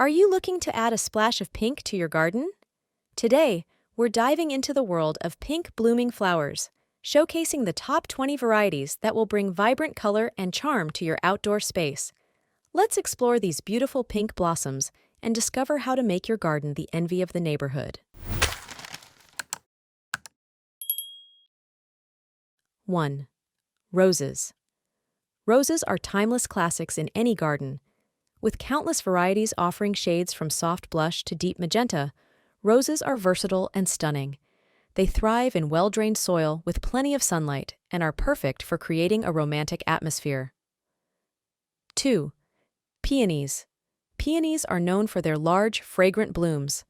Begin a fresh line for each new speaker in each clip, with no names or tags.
Are you looking to add a splash of pink to your garden? Today, we're diving into the world of pink blooming flowers, showcasing the top 20 varieties that will bring vibrant color and charm to your outdoor space. Let's explore these beautiful pink blossoms and discover how to make your garden the envy of the neighborhood. 1. Roses. Roses are timeless classics in any garden. With countless varieties offering shades from soft blush to deep magenta, roses are versatile and stunning. They thrive in well-drained soil with plenty of sunlight and are perfect for creating a romantic atmosphere. 2. Peonies. Peonies are known for their large, fragrant blooms.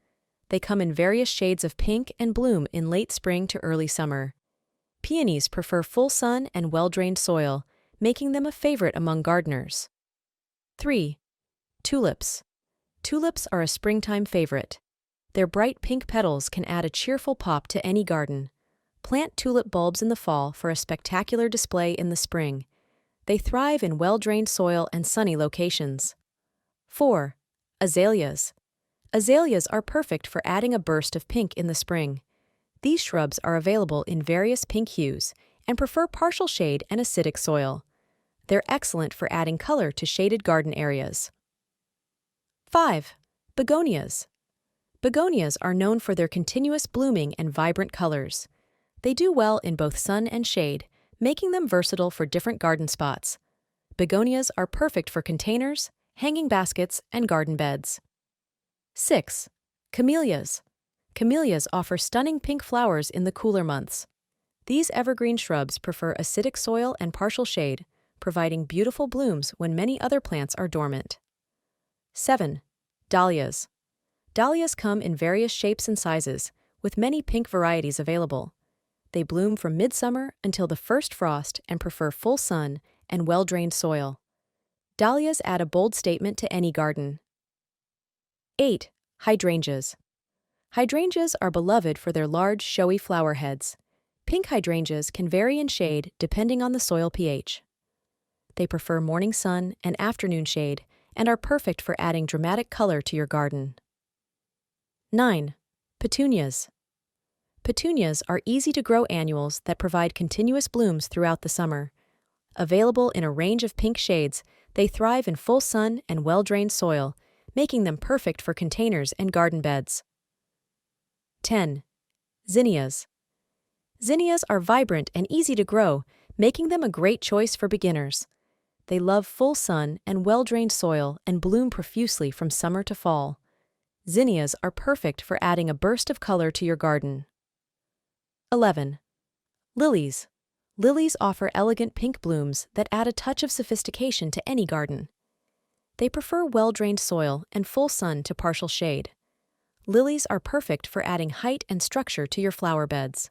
They come in various shades of pink and bloom in late spring to early summer. Peonies prefer full sun and well-drained soil, making them a favorite among gardeners. 3. Tulips. Tulips are a springtime favorite. Their bright pink petals can add a cheerful pop to any garden. Plant tulip bulbs in the fall for a spectacular display in the spring. They thrive in well-drained soil and sunny locations. 4. Azaleas. Azaleas are perfect for adding a burst of pink in the spring. These shrubs are available in various pink hues and prefer partial shade and acidic soil. They're excellent for adding color to shaded garden areas. 5. Begonias. Begonias are known for their continuous blooming and vibrant colors. They do well in both sun and shade, making them versatile for different garden spots. Begonias are perfect for containers, hanging baskets, and garden beds. 6. Camellias. Camellias offer stunning pink flowers in the cooler months. These evergreen shrubs prefer acidic soil and partial shade, providing beautiful blooms when many other plants are dormant. 7. Dahlias. Dahlias come in various shapes and sizes, with many pink varieties available. They bloom from midsummer until the first frost and prefer full sun and well-drained soil. Dahlias add a bold statement to any garden. 8. Hydrangeas. Hydrangeas are beloved for their large, showy flower heads. Pink hydrangeas can vary in shade depending on the soil pH. They prefer morning sun and afternoon shade and are perfect for adding dramatic color to your garden. 9. Petunias. Petunias are easy-to-grow annuals that provide continuous blooms throughout the summer. Available in a range of pink shades, they thrive in full sun and well-drained soil, making them perfect for containers and garden beds. 10. Zinnias. Zinnias are vibrant and easy to grow, making them a great choice for beginners. They love full sun and well-drained soil and bloom profusely from summer to fall. Zinnias are perfect for adding a burst of color to your garden. 11. Lilies. Lilies offer elegant pink blooms that add a touch of sophistication to any garden. They prefer well-drained soil and full sun to partial shade. Lilies are perfect for adding height and structure to your flower beds.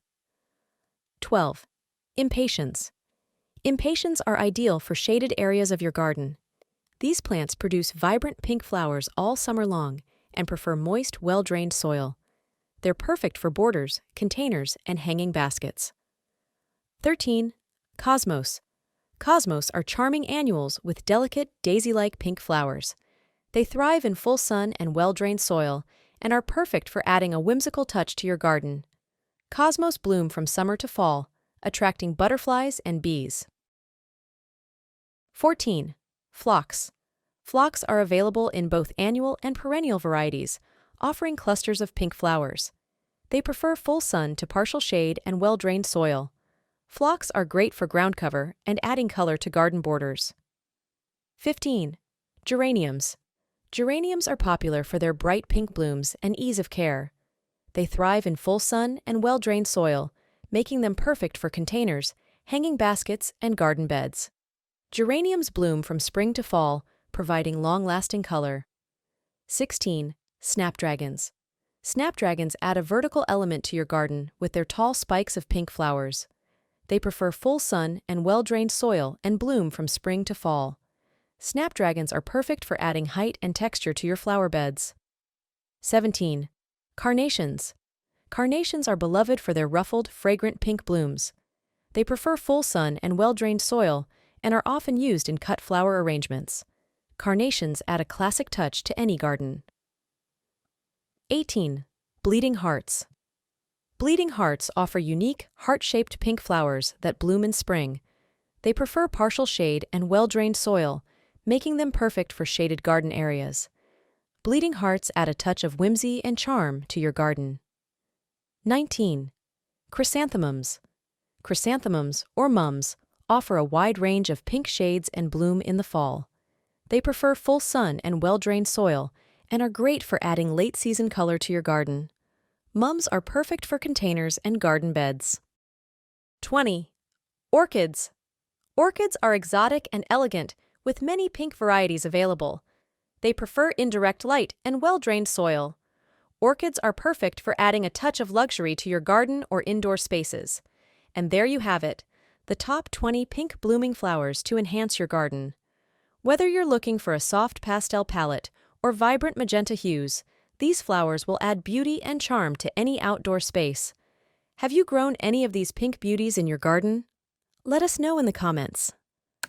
12. Impatiens. Impatiens are ideal for shaded areas of your garden. These plants produce vibrant pink flowers all summer long and prefer moist, well-drained soil. They're perfect for borders, containers, and hanging baskets. 13. Cosmos. Cosmos are charming annuals with delicate, daisy-like pink flowers. They thrive in full sun and well-drained soil and are perfect for adding a whimsical touch to your garden. Cosmos bloom from summer to fall, attracting butterflies and bees. 14. Phlox. Phlox are available in both annual and perennial varieties, offering clusters of pink flowers. They prefer full sun to partial shade and well-drained soil. Phlox are great for ground cover and adding color to garden borders. 15. Geraniums. Geraniums are popular for their bright pink blooms and ease of care. They thrive in full sun and well-drained soil, making them perfect for containers, hanging baskets, and garden beds. Geraniums bloom from spring to fall, providing long-lasting color. 16. Snapdragons. Snapdragons add a vertical element to your garden with their tall spikes of pink flowers. They prefer full sun and well-drained soil and bloom from spring to fall. Snapdragons are perfect for adding height and texture to your flower beds. 17. Carnations. Carnations are beloved for their ruffled, fragrant pink blooms. They prefer full sun and well-drained soil and are often used in cut flower arrangements. Carnations add a classic touch to any garden. 18. Bleeding hearts. Bleeding hearts offer unique, heart-shaped pink flowers that bloom in spring. They prefer partial shade and well-drained soil, making them perfect for shaded garden areas. Bleeding hearts add a touch of whimsy and charm to your garden. 19. Chrysanthemums. Chrysanthemums, or mums, offer a wide range of pink shades and bloom in the fall. They prefer full sun and well-drained soil and are great for adding late-season color to your garden. Mums are perfect for containers and garden beds. 20. Orchids. Orchids are exotic and elegant, with many pink varieties available. They prefer indirect light and well-drained soil. Orchids are perfect for adding a touch of luxury to your garden or indoor spaces. And there you have it, the top 20 pink blooming flowers to enhance your garden. Whether you're looking for a soft pastel palette or vibrant magenta hues, these flowers will add beauty and charm to any outdoor space. Have you grown any of these pink beauties in your garden? Let us know in the comments.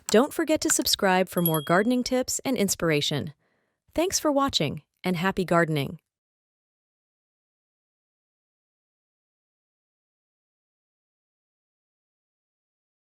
Don't forget to subscribe for more gardening tips and inspiration. Thanks for watching, and happy gardening!